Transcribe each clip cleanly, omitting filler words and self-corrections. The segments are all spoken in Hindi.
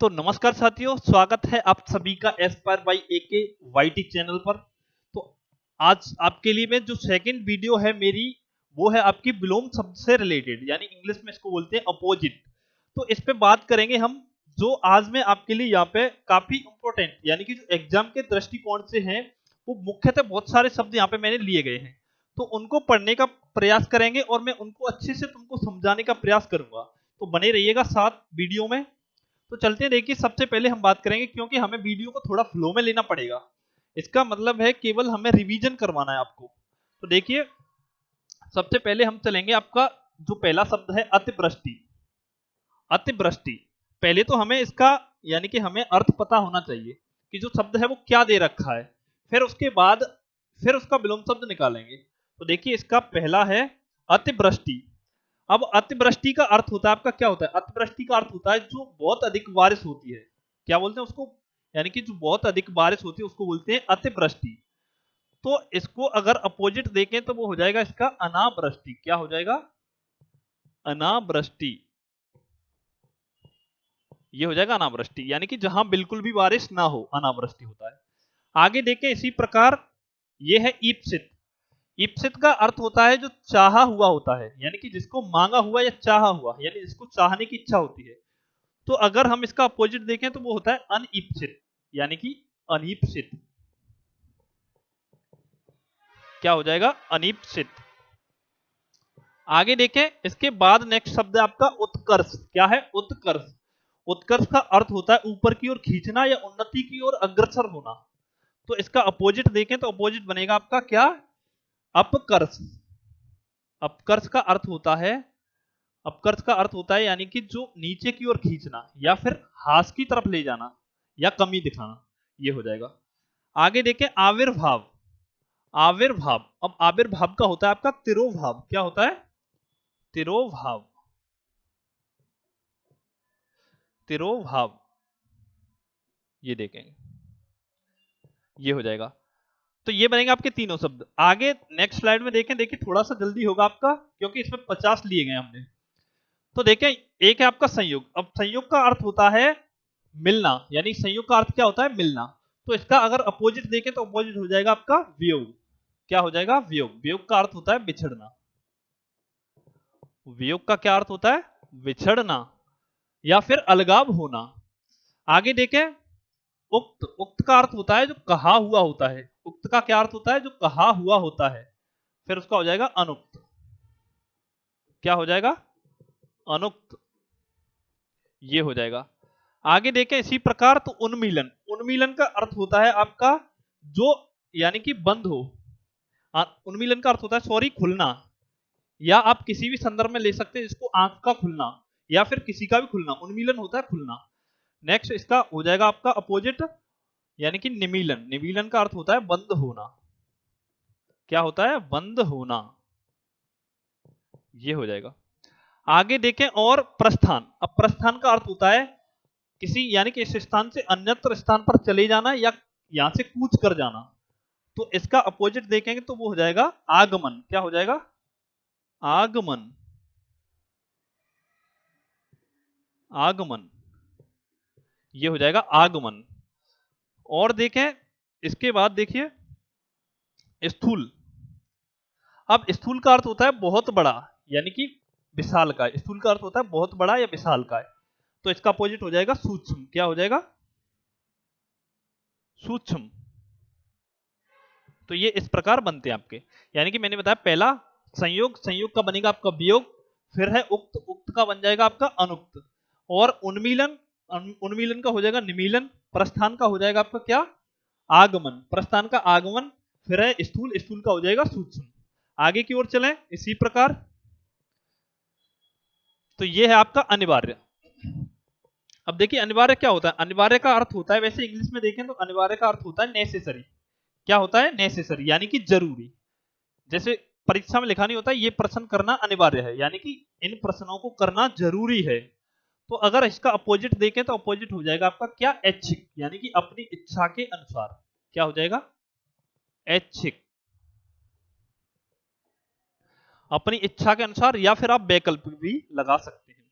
तो नमस्कार साथियों, स्वागत है आप सभी का Aspire by AK YT channel पर। तो आज आपके लिए मैं जो सेकंड वीडियो है मेरी, वो है आपकी विलोम शब्द से रिलेटेड, यानी इंग्लिश में इसको बोलते हैं अपोजिट। तो इस पे बात करेंगे हम, जो आज मैं आपके लिए यहाँ पे काफी इंपॉर्टेंट, यानी कि जो एग्जाम के दृष्टिकोण से हैं, वो मुख्यतः बहुत सारे शब्द यहाँ पे मैंने लिए गए हैं, तो उनको पढ़ने का प्रयास करेंगे और मैं उनको अच्छे से तुमको समझाने का प्रयास करूंगा। तो बने रहिएगा साथ वीडियो में। तो चलते हैं, देखिए सबसे पहले हम बात करेंगे, क्योंकि हमें वीडियो को थोड़ा फ्लो में लेना पड़ेगा। इसका मतलब है केवल हमें रिवीजन करवाना है आपको। तो देखिए सबसे पहले हम चलेंगे, आपका जो पहला शब्द है अतिवृष्टि। अतिवृष्टि, पहले तो हमें इसका यानी कि हमें अर्थ पता होना चाहिए कि जो शब्द है वो क्या दे रखा है, फिर उसके बाद फिर उसका विलोम शब्द निकालेंगे। तो देखिए इसका पहला है अतिवृष्टि। अब अतिवृष्टि का अर्थ होता है आपका, क्या होता है? अतिवृष्टि का अर्थ होता है जो बहुत अधिक बारिश होती है। क्या बोलते हैं उसको? यानी कि जो बहुत अधिक बारिश होती है उसको बोलते हैं अतिवृष्टि। तो इसको अगर अपोजिट देखें तो वो हो जाएगा इसका अनावृष्टि। क्या हो जाएगा? अनावृष्टि। ये हो जाएगा अनावृष्टि, यानी कि जहां बिल्कुल भी बारिश ना हो, अनावृष्टि होता है। आगे देखें इसी प्रकार, ये है ईप्सित। ईप्सित का अर्थ होता है जो चाहा हुआ होता है, यानी कि जिसको मांगा हुआ या चाहा हुआ, यानी जिसको चाहने की इच्छा होती है। तो अगर हम इसका अपोजिट देखें तो वो होता है अनईप्सित, यानी कि अनईप्सित। क्या हो जाएगा? अनईप्सित। आगे देखें, इसके बाद नेक्स्ट शब्द है आपका उत्कर्ष। क्या है? उत्कर्ष। उत्कर्ष का अर्थ होता है ऊपर की ओर खींचना या उन्नति की ओर अग्रसर होना। तो इसका अपोजिट देखें तो अपोजिट बनेगा आपका क्या? अपकर्ष। अपकर्ष का अर्थ होता है, अपकर्ष का अर्थ होता है यानी कि जो नीचे की ओर खींचना या फिर हास की तरफ ले जाना या कमी दिखाना, ये हो जाएगा। आगे देखें आविर्भाव। आविर्भाव, अब आविर्भाव का होता है आपका तिरोभाव। क्या होता है? तिरोभाव। तिरोभाव, ये देखेंगे, ये हो जाएगा। तो ये बनेंगे आपके तीनों शब्द। आगे नेक्स्ट स्लाइड में देखें, देखिए थोड़ा सा जल्दी होगा आपका क्योंकि इसमें 50 लिए गए हमने। तो देखें, एक है आपका संयोग। अब संयोग का अर्थ होता है मिलना, यानी संयोग का अर्थ क्या होता है? मिलना। तो इसका अगर अपोजिट देखें तो अपोजिट हो जाएगा आपका वियोग। क्या हो जाएगा? वियोग। वियोग का अर्थ होता है बिछड़ना। वियोग का क्या अर्थ होता है? बिछड़ना या फिर अलगाव होना। आगे देखें, उक्त। उक्त का अर्थ होता है जो कहा हुआ होता है। उक्त का क्या अर्थ होता है? जो कहा हुआ होता है। फिर उसका हो जाएगा अनुक्त। क्या हो जाएगा? अनुक्त। ये हो जाएगा। आगे देखें इसी प्रकार, तो उन्मीलन। उन्मीलन का अर्थ होता है आपका जो यानी कि बंद हो। उन्मीलन का अर्थ होता है, सॉरी, खुलना। या आप किसी भी संदर्भ में ले सकते हैं इसको, आंख का खुलना या फिर किसी का भी खुलना। उन्मीलन होता है खुलना। नेक्स्ट इसका हो जाएगा आपका अपोजिट, यानी कि निमीलन। निमीलन का अर्थ होता है बंद होना। क्या होता है? बंद होना। ये हो जाएगा। आगे देखें और प्रस्थान। अब प्रस्थान का अर्थ होता है किसी यानी कि इस स्थान से अन्यत्र स्थान पर चले जाना या यहां से कूच कर जाना। तो इसका अपोजिट देखेंगे तो वो हो जाएगा आगमन। क्या हो जाएगा? आगमन। आगमन, ये हो जाएगा आगमन। और देखें इसके बाद, देखिए स्थूल। अब स्थूल का अर्थ होता है बहुत बड़ा, यानी कि विशाल का। स्थूल का अर्थ होता है बहुत बड़ा या विशाल का। तो इसका अपोजिट हो जाएगा सूक्ष्म। क्या हो जाएगा? सूक्ष्म। तो ये इस प्रकार बनते हैं आपके, यानी कि मैंने बताया पहला संयोग। संयोग का बनेगा आपका वियोग। फिर है उक्त। उक्त का बन जाएगा आपका अनुक्त। और उन्मीलन। उन्मीलन का हो जाएगा निमीलन। प्रस्थान का हो जाएगा आपका क्या? आगमन। प्रस्थान का आगमन। फिर है स्थूल। स्थूल का हो जाएगा सूक्ष्म। आगे की ओर चलें इसी प्रकार, तो ये है आपका अनिवार्य। अब देखिए अनिवार्य क्या होता है? अनिवार्य का अर्थ होता है, वैसे इंग्लिश में देखें तो अनिवार्य का अर्थ होता है नेसेसरी। क्या होता है? नेसेसरी, यानी कि जरूरी। जैसे परीक्षा में लिखा नहीं होता ये प्रश्न करना अनिवार्य है, यानी कि इन प्रश्नों को करना जरूरी है। तो अगर इसका अपोजिट देखें तो अपोजिट हो जाएगा आपका क्या? ऐच्छिक, यानी कि अपनी इच्छा के अनुसार। क्या हो जाएगा? ऐच्छिक। अपनी इच्छा के अनुसार, या फिर आप वैकल्पिक भी लगा सकते हैं।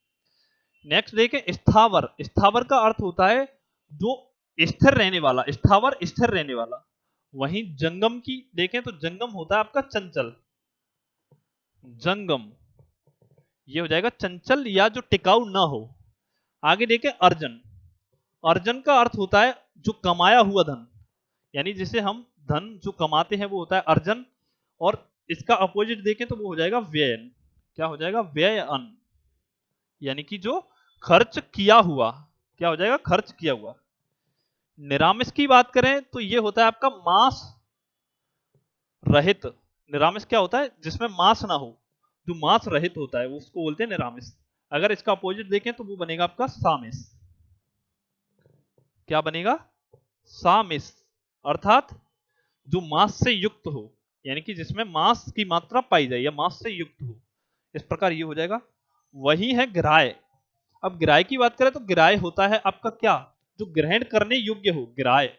नेक्स्ट देखें स्थावर। स्थावर का अर्थ होता है जो स्थिर रहने वाला, स्थावर स्थिर रहने वाला। वहीं जंगम की देखें तो जंगम होता है आपका चंचल, जंगम ये हो जाएगा चंचल या जो टिकाऊ ना हो। आगे देखें अर्जन। अर्जन का अर्थ होता है जो कमाया हुआ धन, यानी जिसे हम धन जो कमाते हैं वो होता है अर्जन। और इसका अपोजिट देखें तो वो हो जाएगा व्ययन। क्या हो जाएगा? व्ययन, यानी कि जो खर्च किया हुआ। क्या हो जाएगा? खर्च किया हुआ। निरामिष की बात करें तो ये होता है आपका मांस रहित। निरामिष क्या होता है? जिसमें मांस ना हो, जो मांस रहित होता है उसको बोलते हैं निरामिष। अगर इसका अपोजिट देखें तो वो बनेगा आपका सामिष। क्या बनेगा? सामिष, अर्थात जो मांस से युक्त हो, यानी कि जिसमें मांस की मात्रा पाई जाए या मांस से युक्त हो, इस प्रकार ये हो जाएगा। वही है ग्राह्य। अब ग्राह्य की बात करें तो ग्राह्य होता है आपका क्या? जो ग्रहण करने योग्य हो, ग्राह्य।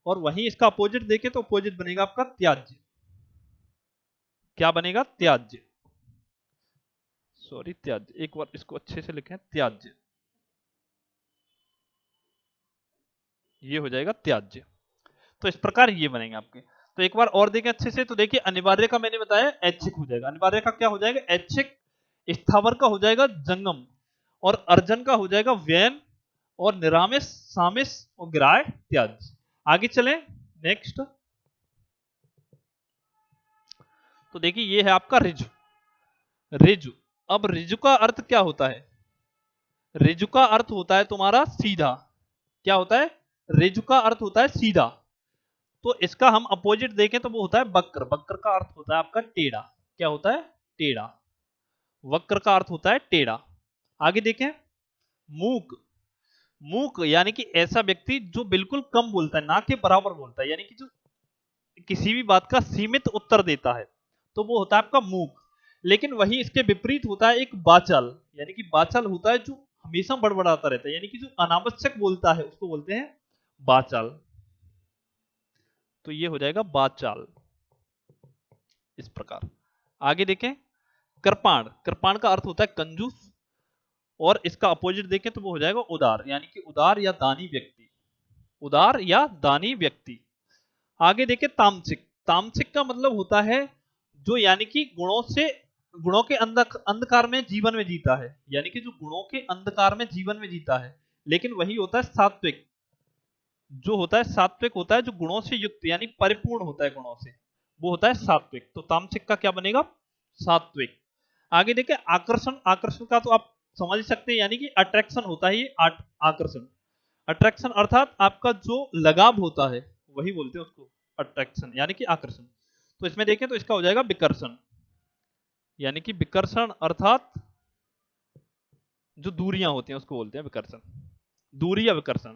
और वहीं इसका अपोजिट देखें तो अपोजिट बनेगा आपका त्याज्य। क्या बनेगा? त्याज्य। सॉरी, त्याज्य। एक बार इसको अच्छे से लिखें, त्याज्य। ये हो जाएगा त्याज्य। तो इस प्रकार ये बनेंगे आपके। तो एक बार और देखें अच्छे से, तो देखिए अनिवार्य का मैंने बताया ऐच्छिक हो जाएगा। अनिवार्य का क्या हो जाएगा? ऐच्छिक। स्थावर का हो जाएगा जंगम, और अर्जन का हो जाएगा व्ययन, और निरामिष सामिष और ग्राह्य त्याज्य। आगे चलें नेक्स्ट। तो देखिए ये है आपका ऋजु। ऋजु। अब ऋजु का अर्थ क्या होता है? ऋजु का अर्थ होता है तुम्हारा सीधा। क्या होता है? ऋजु का अर्थ होता है सीधा। तो इसका हम अपोजिट देखें तो वो होता है वक्र। वक्र का अर्थ होता है आपका टेढ़ा। क्या होता है? टेढ़ा। वक्र का अर्थ होता है टेढ़ा। आगे देखें मूक। मूक यानी कि ऐसा व्यक्ति जो बिल्कुल कम बोलता है, ना के बराबर बोलता है, यानी कि जो किसी भी बात का सीमित उत्तर देता है, तो वो होता है आपका मूक। लेकिन वही इसके विपरीत होता है एक वाचाल। यानी कि वाचाल होता है जो हमेशा बड़बड़ाता रहता है, यानी कि जो अनावश्यक बोलता है उसको बोलते हैं वाचाल। तो ये हो जाएगा वाचाल, इस प्रकार। आगे देखें कृपाण। कृपाण का अर्थ होता है कंजूस, और इसका अपोजिट देखें तो वो हो जाएगा उदार, यानी कि उदार या दानी व्यक्ति। उदार या दानी व्यक्ति। आगे देखें तामसिक। तामसिक का मतलब होता है जो यानी कि गुणों के अंधकार में जीवन में जीता है, यानी कि जो गुणों के अंधकार में जीवन में जीता है। लेकिन वही होता है सात्विक। जो होता है सात्विक होता है जो गुणों से युक्त, यानी परिपूर्ण होता है गुणों से, वो होता है सात्विक। तो तामसिक का क्या बनेगा? सात्विक। आगे देखें आकर्षण। आकर्षण का तो आप समझ ही सकते हैं, यानी कि अट्रैक्शन होता है ये आकर्षण। अट्रैक्शन अर्थात आपका जो लगाव होता है वही बोलते हैं उसको अट्रैक्शन, यानी कि आकर्षण। तो इसमें देखें तो इसका हो जाएगा विकर्षण, यानी कि विकर्षण अर्थात जो दूरियां होती हैं उसको बोलते हैं विकर्षण। दूरी या विकर्षण।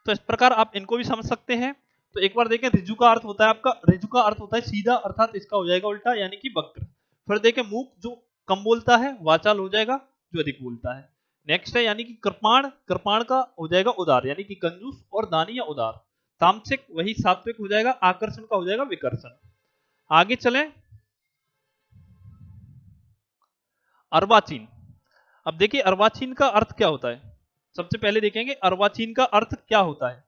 तो इस प्रकार आप इनको भी समझ सकते हैं। तो एक बार देखें ऋजु का अर्थ होता है आपका, ऋजु का अर्थ होता है सीधा, अर्थात इसका हो जाएगा उल्टा, यानी कि वक्र। फिर देखें मूक जो कम बोलता है, वाचाल हो जाएगा जो अधिक बोलता है। नेक्स्ट है यानी कि कृपाण। कृपाण का हो जाएगा उदार, यानी कि कंजूस और दानी या उदार। तामसिक वही सात्विक हो जाएगा। आकर्षण का हो जाएगा विकर्षण। आगे चलें अर्वाचीन। अब देखिए अर्वाचीन का अर्थ क्या होता है। सबसे पहले देखेंगे अर्वाचीन का अर्थ क्या होता है।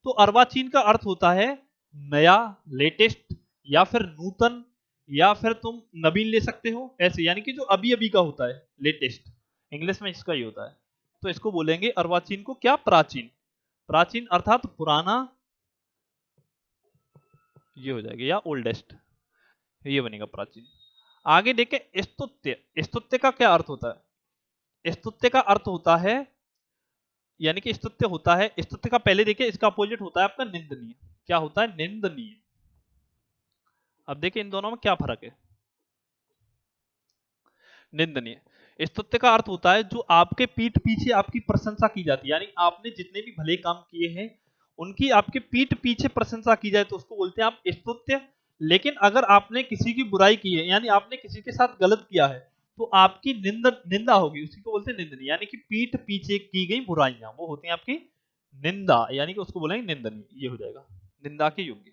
तो अर्वाचीन का अर्थ होता है नया, लेटेस्ट, या फिर नूतन, या फिर तुम नवीन ले सकते हो ऐसे, यानी कि जो अभी अभी का होता है, लेटेस्ट। इंग्लिश में इसका ही होता है। तो इसको बोलेंगे अर्वाचीन को क्या? प्राचीन। प्राचीन अर्थात पुराना, ये हो जाएगा, या ओल्डेस्ट, ये बनेगा प्राचीन। आगे देखें स्तुत्य। स्तुत्य का क्या अर्थ होता है? स्तुत्य का अर्थ होता है, यानी कि स्तुत्य होता है, स्तुत्य का पहले देखिए इसका अपोजिट होता है आपका निंदनीय। क्या होता है? निंदनीय। अब देखिए इन दोनों में क्या फर्क है। निंदनीय, स्तुत्य का अर्थ होता है जो आपके पीठ पीछे आपकी प्रशंसा की जाती है, यानी आपने जितने भी भले काम किए हैं उनकी आपके पीठ पीछे प्रशंसा की जाए तो उसको बोलते हैं आप स्तुत्य। लेकिन अगर आपने किसी की बुराई की है, यानी आपने किसी के साथ गलत किया है, तो आपकी निंदा होगी, उसी को बोलते हैं निंदनीय। यानी कि पीठ पीछे की गई बुराइयां वो होती हैं आपकी निंदा, यानी कि उसको बोलेंगे निंदनीय। ये हो जाएगा निंदा के योग्य।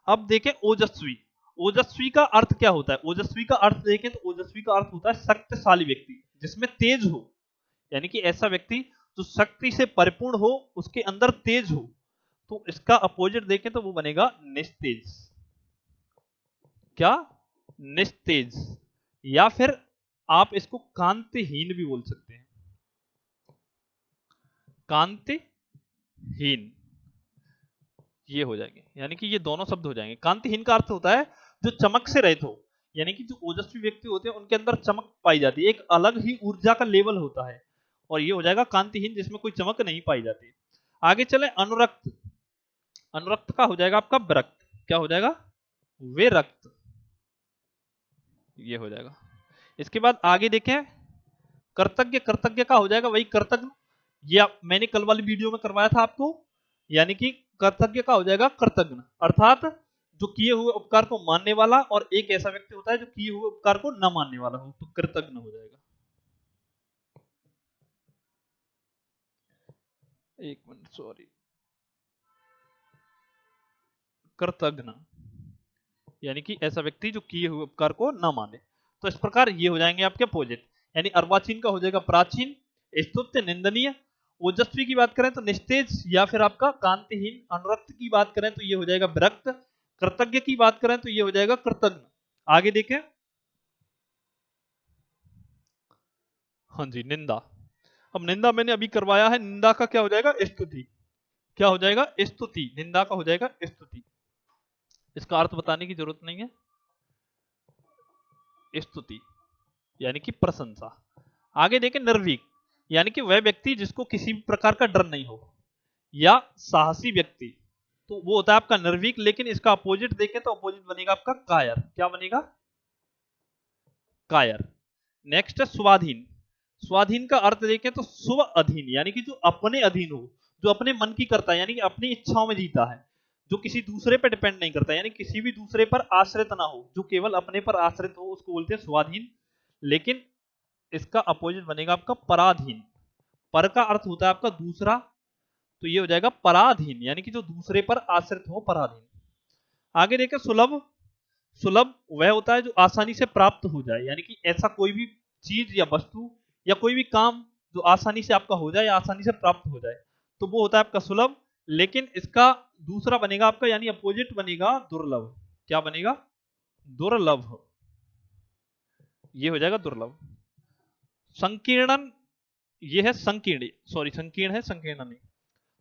अब देखें ओजस्वी। ओजस्वी का अर्थ क्या होता है? ओजस्वी का अर्थ देखें तो ओजस्वी का अर्थ होता है शक्तिशाली व्यक्ति, जिसमें तेज हो, यानी कि ऐसा व्यक्ति जो शक्ति से परिपूर्ण हो, उसके अंदर तेज हो, तो इसका अपोजिट देखें तो वो बनेगा निस्तेज। क्या? निस्तेज। या फिर आप इसको कांतिहीन भी बोल सकते हैं, कांतिहीन, ये हो जाएंगे, यानी कि ये दोनों शब्द हो जाएंगे। कांतिहीन का अर्थ होता है जो चमक से रहित हो, यानी कि जो ओजस्वी व्यक्ति होते हैं उनके अंदर चमक पाई जाती है, एक अलग ही ऊर्जा का लेवल होता है, और ये हो जाएगा कांतिहीन, जिसमें कोई चमक नहीं पाई जाती। आगे चले, अनुरक्त। अनुरक्त का हो जाएगा आपका विरक्त। क्या हो जाएगा? विरक्त, ये हो जाएगा। इसके बाद आगे देखें, कर्तज्ञ। कर्तज्ञ का हो जाएगा वही कर्तज्ञ, ये मैंने कल वाली वीडियो में करवाया था आपको, यानी कि कर्तज्ञ का हो जाएगा कृतज्ञ, अर्थात जो किए हुए उपकार को मानने वाला, और एक ऐसा व्यक्ति होता है जो किए हुए उपकार को न मानने वाला हो, तो कृतज्ञ हो जाएगा। एक मिनट, सॉरी, कृतज्ञ, यानी कि ऐसा व्यक्ति जो किए हुए उपकार को न माने। तो इस प्रकार ये हो जाएंगे आपके अपोजिट, यानी अर्वाचीन का हो जाएगा प्राचीन, स्तुत्य निंदनीय, ओजस्वी की बात करें तो निस्तेज या फिर आपका कांतिहीन, अनुरक्त की बात करें तो ये हो जाएगा विरक्त, कृतज्ञ की बात करें तो ये हो जाएगा कृतज्ञ। आगे देखें, हाँ जी, निंदा। अब निंदा मैंने अभी करवाया है, निंदा का क्या हो जाएगा? स्तुति। क्या हो जाएगा? स्तुति। निंदा का हो जाएगा स्तुति, इसका अर्थ बताने की जरूरत नहीं है। स्तुति यानी कि प्रशंसा। आगे देखें, निर्भीक, यानी कि वह व्यक्ति जिसको किसी भी प्रकार का डर नहीं हो, या साहसी व्यक्ति, तो वो होता है आपका निर्भीक। लेकिन इसका अपोजिट देखें तो अपोजिट बनेगा आपका कायर। क्या बनेगा? कायर। नेक्स्ट है स्वाधीन। स्वाधीन का अर्थ देखें तो स्व अधीन, यानी कि जो अपने अधीन हो, जो अपने मन की करता है, यानी कि अपनी इच्छाओं में जीता है, जो किसी दूसरे पर डिपेंड नहीं करता, यानी किसी भी दूसरे पर आश्रित ना हो, जो केवल अपने पर आश्रित हो, उसको बोलते हैं स्वाधीन। लेकिन इसका अपोजिट बनेगा आपका पराधीन। पर का अर्थ होता है आपका दूसरा, तो ये हो जाएगा पराधीन, यानी कि जो दूसरे पर आश्रित हो, पराधीन। आगे देखें, सुलभ। सुलभ वह होता है जो आसानी से प्राप्त हो जाए, यानी कि ऐसा कोई भी चीज या वस्तु या कोई भी काम जो आसानी से आपका हो जाए या आसानी से प्राप्त हो जाए, तो वो होता है आपका सुलभ। लेकिन इसका दूसरा बनेगा आपका, यानी अपोजिट बनेगा दुर्लभ। क्या बनेगा? दुर्लभ, ये हो जाएगा दुर्लभ। संकीर्णन, ये है संकीर्ण, सॉरी संकीर्ण है, संकीर्ण नहीं।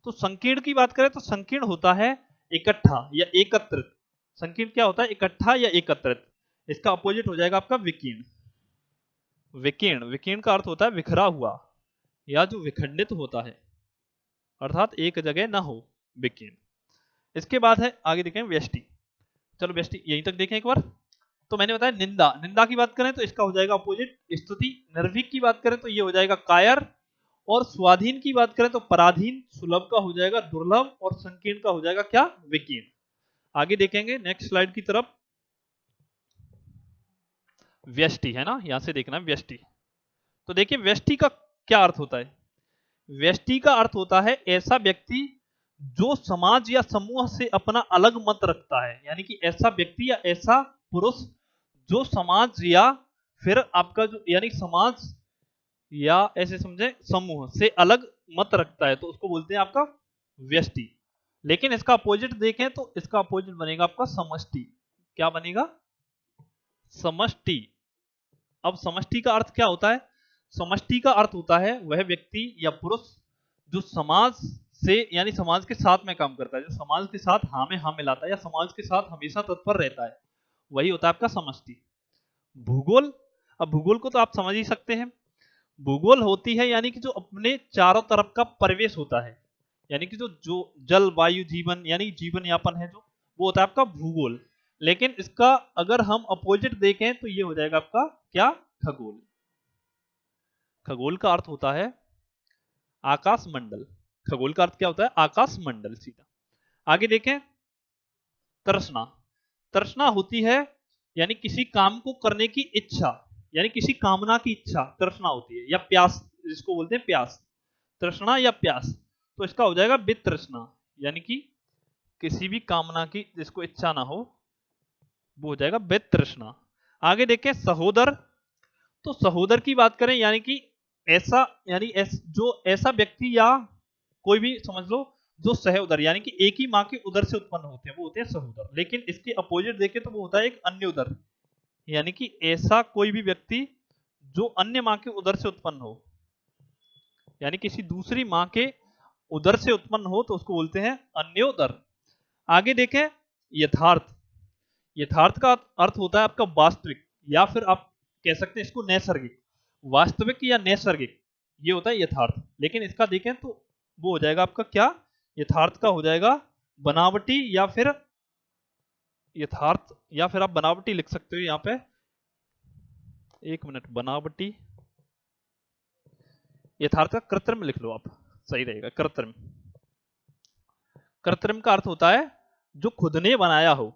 तो संकीर्ण की बात करें तो संकीर्ण होता है इकट्ठा या एकत्रित। संकीर्ण क्या होता है? इकट्ठा या एकत्रित। इसका अपोजिट हो जाएगा आपका विकीर्ण। विकीर्ण, विकीर्ण का अर्थ होता है बिखरा हुआ या जो विखंडित होता है, अर्थात एक जगह ना हो, विकीर्ण। इसके बाद है, आगे देखें, व्यष्टि। चलो व्यष्टि यहीं तक देखें एक बार। तो मैंने बताया निंदा। निंदा की बात करें तो इसका हो जाएगा अपोजिट स्तुति। निर्भीक की बात करें तो ये हो जाएगा कायर, और स्वाधीन की बात करें तो पराधीन। सुलभ का हो जाएगा दुर्लभ, और संकीर्ण का हो जाएगा क्या? विकीर्ण। आगे देखेंगे नेक्स्ट स्लाइड की तरफ। व्यष्टि है ना, यहां से देखना व्यष्टि। तो देखिए व्यष्टि का क्या अर्थ होता है? व्यष्टि का अर्थ होता है ऐसा व्यक्ति जो समाज या समूह से अपना अलग मत रखता है, यानी कि ऐसा व्यक्ति या ऐसा पुरुष जो समाज या फिर आपका जो, यानी समाज या ऐसे समझे समूह से अलग मत रखता है, तो उसको बोलते हैं आपका व्यष्टि। लेकिन इसका अपोजिट देखें तो इसका अपोजिट बनेगा आपका समष्टि। क्या बनेगा? समष्टि। अब समष्टि का अर्थ क्या होता है? समष्टि का अर्थ होता है वह व्यक्ति या पुरुष जो समाज से, यानी समाज के साथ में काम करता है, जो समाज के साथ हाँ में हाँ मिलाता है या समाज के साथ हमेशा तत्पर रहता है, वही होता है आपका समष्टि। भूगोल। अब भूगोल को तो आप समझ ही सकते हैं। भूगोल होती है यानी कि जो अपने चारों तरफ का परिवेश होता है, यानी कि जो जो जल वायु जीवन, यानी जीवन यापन है जो, वो होता है आपका भूगोल। लेकिन इसका अगर हम अपोजिट देखें तो ये हो जाएगा आपका क्या? खगोल। खगोल का अर्थ होता है आकाश मंडल। खगोल का अर्थ क्या होता है? आकाश मंडल, सीधा। आगे देखें, तृष्णा। तृष्णा होती है यानी किसी काम को करने की इच्छा, यानी किसी कामना की इच्छा तृष्णा होती है, या प्यास जिसको बोलते हैं प्यास, तृष्णा या प्यास। तो इसका हो जाएगा वितृष्णा, यानी कि किसी भी कामना की जिसको इच्छा ना हो, वो हो जाएगा वितृष्णा। आगे देखें, सहोदर। तो सहोदर की बात करें यानी कि ऐसा यानी जो ऐसा व्यक्ति या कोई भी समझ लो जो सह-उदर यानी कि एक ही माँ के उदर से उत्पन्न होते हैं वो होते हैं सह-उदर। लेकिन इसके अपोजिट देखें तो वो होता है एक अन्य उदर, यानी कि ऐसा कोई भी व्यक्ति जो अन्य माँ के उदर से उत्पन्न हो, यानी किसी दूसरी माँ के उदर से उत्पन्न हो तो उसको बोलते हैं अन्योदर। आगे देखें यथार्थ। यथार्थ का अर्थ होता है आपका वास्तविक, या फिर आप कह सकते हैं इसको नैसर्गिक। वास्तविक या नैसर्गिक ये होता है यथार्थ। लेकिन इसका देखें तो वो हो जाएगा आपका क्या, यथार्थ का हो जाएगा बनावटी, या फिर यथार्थ या फिर आप बनावटी लिख सकते हो यहां पे, एक मिनट, बनावटी। यथार्थ का कृत्रिम लिख लो आप, सही रहेगा, कृत्रिम। कृत्रिम का अर्थ होता है जो खुद ने बनाया हो।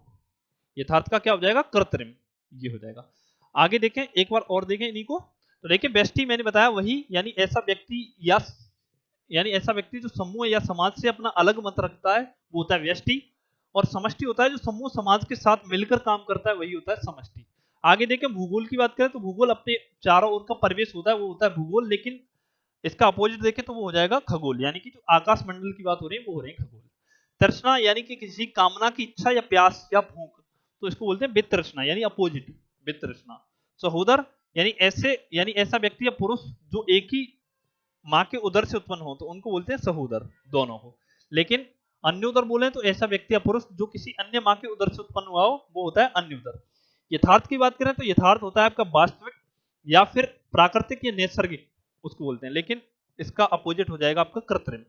यथार्थ का क्या हो जाएगा, कृत्रिम, ये हो जाएगा। आगे देखें, एक बार और देखें इन्हीं को, तो देखिए व्यष्टि मैंने बताया वही, यानी ऐसा व्यक्ति या यानी ऐसा व्यक्ति जो समूह या समाज से अपना अलग मत रखता है वो होता है व्यष्टि। और समष्टि होता है जो समूह समाज के साथ मिलकर काम करता है, वही होता है समष्टि। आगे देखें भूगोल की बात करें तो भूगोल अपने चारों ओर का परिवेश होता है, वो होता है भूगोल। लेकिन इसका अपोजिट देखें तो वो हो जाएगा खगोल, यानी कि जो आकाश मंडल की बात हो रही है वो हो रही है खगोल। तृष्णा यानी कि किसी कामना की इच्छा या प्यास या भूख, तो इसको बोलते हैं वितृष्णा, यानी अपोजिट वितृष्णा। सहोदर यानी ऐसे, यानी ऐसा व्यक्ति या पुरुष जो एक ही माँ के उदर से उत्पन्न हो तो उनको बोलते हैं सहोदर, दोनों को। लेकिन अन्योदर बोले तो ऐसा व्यक्ति या पुरुष जो किसी अन्य माँ के उदर से उत्पन्न हुआ हो वो होता है अन्योदर। यथार्थ की बात करें तो यथार्थ होता है आपका वास्तविक या फिर प्राकृतिक या नैसर्गिक, उसको बोलते हैं। लेकिन इसका अपोजिट हो जाएगा आपका कृत्रिम।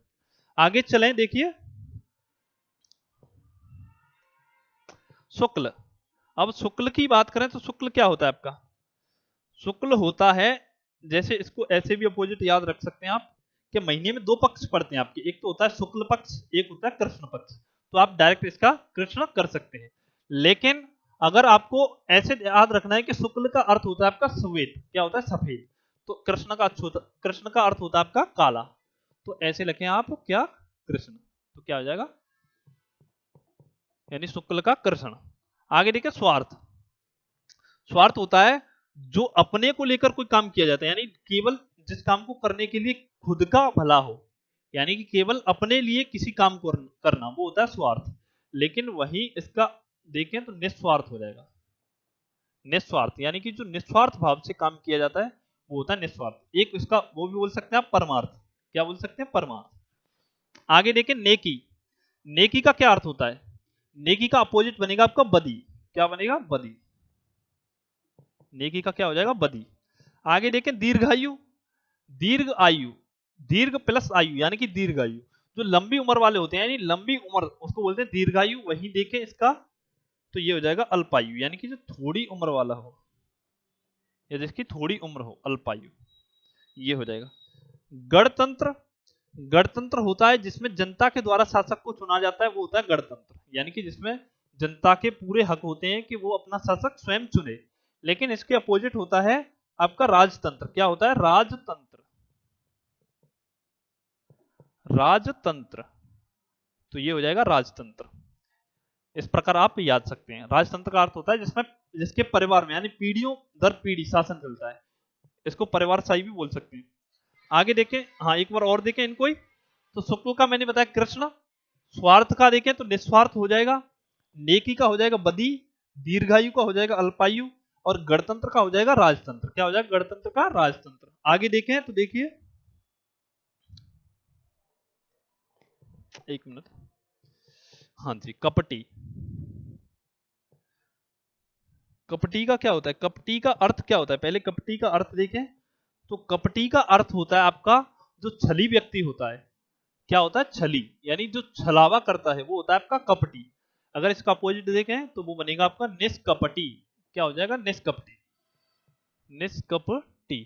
आगे चलें, देखिए शुक्ल। अब शुक्ल की बात करें तो शुक्ल क्या होता है आपका, शुक्ल होता है, जैसे इसको ऐसे भी अपोजिट याद रख सकते हैं आप, कि महीने में दो पक्ष पड़ते हैं आपके, एक तो होता है शुक्ल पक्ष, एक होता है कृष्ण पक्ष। तो आप डायरेक्ट इसका कृष्ण कर सकते हैं। लेकिन अगर आपको ऐसे याद रखना है कि शुक्ल का अर्थ होता है आपका श्वेत, क्या होता है, सफेद, तो कृष्ण का अर्थ होता है आपका काला। तो ऐसे लिखें आप क्या, कृष्ण, तो क्या हो जाएगा, यानी शुक्ल का कृष्ण। आगे देखिए स्वार्थ। स्वार्थ होता है जो अपने को लेकर कोई काम किया जाता है, यानी केवल जिस काम को करने के लिए खुद का भला हो, यानी कि केवल अपने लिए किसी काम को करना, वो होता है स्वार्थ। लेकिन वही इसका देखें तो निस्वार्थ हो जाएगा। निस्वार्थ यानी कि जो निस्वार्थ भाव से काम किया जाता है वो होता है निस्वार्थ। एक इसका वो भी बोल सकते हैं आप परमार्थ, क्या बोल सकते हैं, परमार्थ। आगे देखें नेकी। नेकी का क्या अर्थ होता है, नेकी का अपोजिट बनेगा आपका बदी, क्या बनेगा, बदी। नेकी का क्या हो जाएगा, बदी। आगे देखें दीर्घायु। दीर्घ आयु, दीर्घ प्लस आयु यानी कि दीर्घायु, जो लंबी उम्र वाले होते हैं, यानी लंबी उम्र, उसको बोलते हैं दीर्घायु। वही देखें इसका तो ये हो जाएगा अल्पायु, यानी कि जो थोड़ी उम्र वाला हो या जिसकी थोड़ी उम्र हो, अल्पायु, ये हो जाएगा। गणतंत्र। गणतंत्र होता है जिसमें जनता के द्वारा शासक को चुना जाता है, वो होता है गणतंत्र, यानी कि जिसमें जनता के पूरे हक होते हैं कि वो अपना शासक स्वयं चुने। लेकिन इसके अपोजिट होता है आपका राजतंत्र, क्या होता है, राजतंत्र। राजतंत्र, तो ये हो जाएगा राजतंत्र। इस प्रकार आप याद सकते हैं। राजतंत्र का अर्थ होता है जिसमें जिसके परिवार में यानी पीढ़ियों दर पीढ़ी शासन चलता है, इसको परिवारशाही भी बोल सकते हैं। आगे देखें, हाँ एक बार और देखें इनको ही, तो शुक्ल का मैंने बताया कृष्ण, स्वार्थ का देखें तो निस्वार्थ हो जाएगा, नेकी का हो जाएगा बदी, दीर्घायु का हो जाएगा अल्पायु, और गणतंत्र का हो जाएगा राजतंत्र, क्या हो जाएगा, गणतंत्र का राजतंत्र। आगे देखें तो देखिए, एक मिनट, हाँ जी, कपटी। कपटी का क्या होता है, कपटी का अर्थ क्या होता है, पहले कपटी का अर्थ देखें। तो कपटी का अर्थ होता है आपका जो छली व्यक्ति होता है, क्या होता है, छली, यानी जो छलावा करता है वो होता है आपका कपटी। अगर इसका अपोजिट देखें तो वो बनेगा आपका निष्कपटी, क्या हो जाएगा, निष्कपटी, निष्कपटी,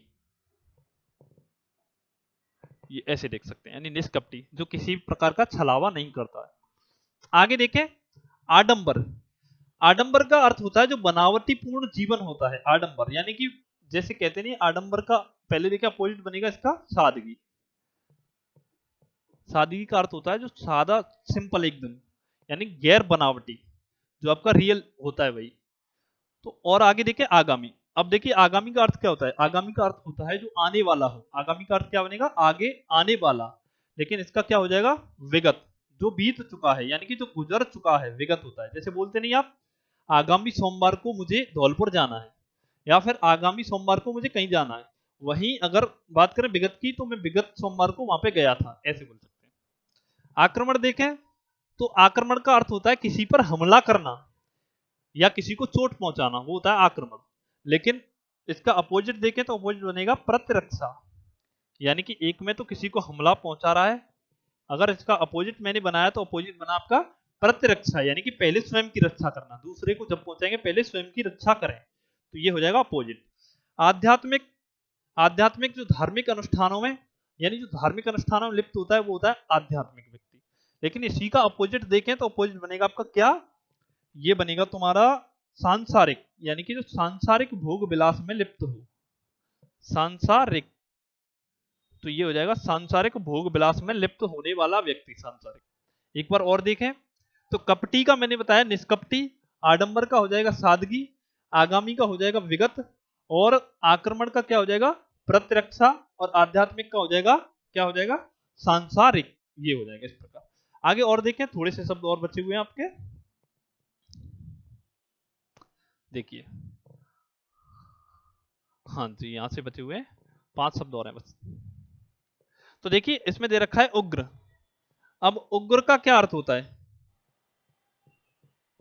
ये ऐसे देख सकते हैं, यानी निष्कपटी जो किसी प्रकार का छलावा नहीं करता है। आगे देखें आडंबर। आडंबर का अर्थ होता है जो बनावटी पूर्ण जीवन होता है, आडंबर यानी कि जैसे कहते नहीं, आडंबर का पहले देखिए अपोजिट बनेगा इसका सादगी। सादगी का अर्थ होता है जो सादा, सिंपल एकदम, यानी गैर बनावटी, जो आपका रियल होता है वही। तो और आगे देखें आगामी। अब देखिए आगामी का अर्थ क्या होता है, आगामी का अर्थ होता है जो आने वाला हो, आगामी का अर्थ क्या बनेगा, आगे आने वाला। लेकिन इसका क्या हो जाएगा, विगत, जो बीत चुका है यानी कि जो गुजर चुका है, विगत होता है। जैसे बोलते नहीं आप, आगामी सोमवार को मुझे धौलपुर जाना है, या फिर आगामी सोमवार को मुझे कहीं जाना है। वहीं अगर बात करें विगत की, तो मैं विगत सोमवार को वहां पे गया था, ऐसे बोल सकते हैं। आक्रमण देखें तो आक्रमण का अर्थ होता है किसी पर हमला करना या किसी को चोट पहुंचाना, वो होता है आक्रमण। लेकिन इसका अपोजिट देखें तो अपोजिट बनेगा प्रतिरक्षा, यानी कि एक में तो किसी को हमला पहुंचा रहा है, अगर इसका अपोजिट मैंने बनाया तो अपोजिट बना आपका प्रतिरक्षा, यानी कि पहले स्वयं की रक्षा करना, दूसरे को जब पहुंचाएंगे पहले स्वयं की रक्षा करें, तो ये हो जाएगा अपोजिट। आध्यात्मिक, आध्यात्मिक जो धार्मिक अनुष्ठानों में, यानी जो धार्मिक अनुष्ठानों में लिप्त होता है वो होता है आध्यात्मिक व्यक्ति। लेकिन इसी का अपोजिट देखें तो अपोजिट बनेगा आपका क्या, ये बनेगा तुम्हारा सांसारिक, यानी कि जो सांसारिक भोग विलास में लिप्त हो, सांसारिक, तो ये हो जाएगा सांसारिक भोग विलास में लिप्त होने वाला व्यक्ति, सांसारिक। एक बार और देखें तो कपटी का मैंने बताया निष्कपटी, आडंबर का हो जाएगा सादगी, आगामी का हो जाएगा विगत, और आक्रमण का क्या हो जाएगा, प्रतिरक्षा, और आध्यात्मिक का हो जाएगा क्या हो जाएगा, सांसारिक। ये हो जाएगा इस प्रकार। आगे और देखें, थोड़े से शब्द और बचे हुए हैं आपके, देखिए, हाँ जी यहां से बचे हुए 5 शब्द और हैं बस। तो देखिए इसमें दे रखा है उग्र। अब उग्र का क्या अर्थ होता है,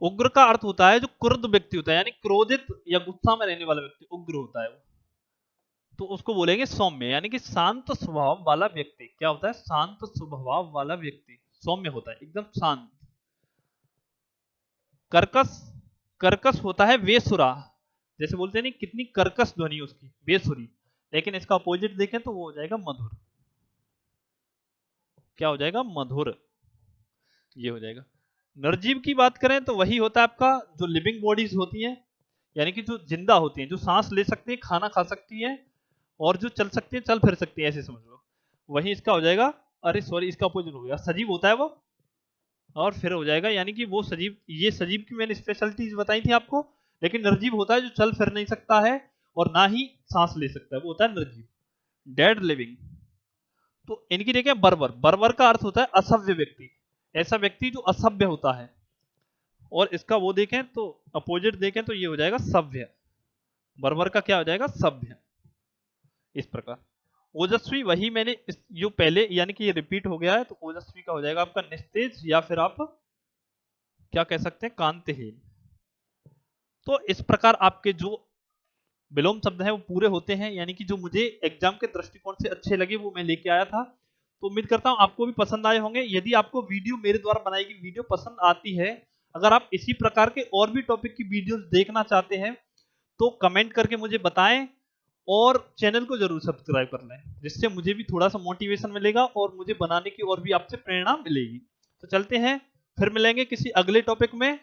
उग्र का अर्थ होता है जो क्रुद्ध व्यक्ति होता है, यानी क्रोधित या गुस्सा में रहने वाला व्यक्ति उग्र होता है वो, तो उसको बोलेंगे सौम्य, यानी कि शांत स्वभाव वाला व्यक्ति। क्या होता है, शांत स्वभाव वाला व्यक्ति सौम्य होता है, एकदम शांत। कर्कश, कर्कश होता है बेसुरा, जैसे बोलते हैं नहीं कितनी कर्कश ध्वनि उसकी, बेसुरी। लेकिन इसका अपोजिट देखें तो वो हो जाएगा मधुर, क्या हो जाएगा, मधुर, ये हो जाएगा। निर्जीव की बात करें तो वही होता है आपका जो लिविंग बॉडीज होती हैं, यानी कि जो जिंदा होती हैं, जो सांस ले सकती हैं, खाना खा सकती हैं, और जो चल सकती हैं, चल फिर सकती हैं, ऐसे समझ लो। वही इसका हो जाएगा, अरे सॉरी इसका अपोजिट हो गया, सजीव होता है वो, और फिर हो जाएगा, यानी कि वो सजीव, ये सजीव की मैंने स्पेशलिटीज बताई थी आपको। लेकिन निर्जीव होता है जो चल फिर नहीं सकता है और ना ही सांस ले सकता है, वो होता है निर्जीव, डेड लिविंग। तो इनकी देखें बर्बर, बर्बर का अर्थ होता है असभ्य व्यक्ति, ऐसा व्यक्ति जो असभ्य होता है। और इसका वो देखें तो अपोजिट देखें तो ये हो जाएगा सभ्य, बर्बर का क्या हो जाएगा, सभ्य, इस प्रकार। ओजस्वी, वही मैंने जो पहले, यानी कि ये रिपीट हो गया है, तो ओजस्वी का हो जाएगा आपका निस्तेज, या फिर आप क्या कह सकते हैं, कांतिहीन। तो इस प्रकार आपके जो विलोम शब्द है वो पूरे होते हैं, यानी कि जो मुझे एग्जाम के दृष्टिकोण से अच्छे लगे वो मैं लेके आया था। तो उम्मीद करता हूं आपको भी पसंद आए होंगे। यदि आपको वीडियो, मेरे द्वारा बनाई गई वीडियो पसंद आती है, अगर आप इसी प्रकार के और भी टॉपिक की वीडियोस देखना चाहते हैं तो कमेंट करके मुझे बताएं, और चैनल को जरूर सब्सक्राइब कर लें, जिससे मुझे भी थोड़ा सा मोटिवेशन मिलेगा और मुझे बनाने की और भी आपसे प्रेरणा मिलेगी। तो चलते हैं, फिर मिलेंगे किसी अगले टॉपिक में।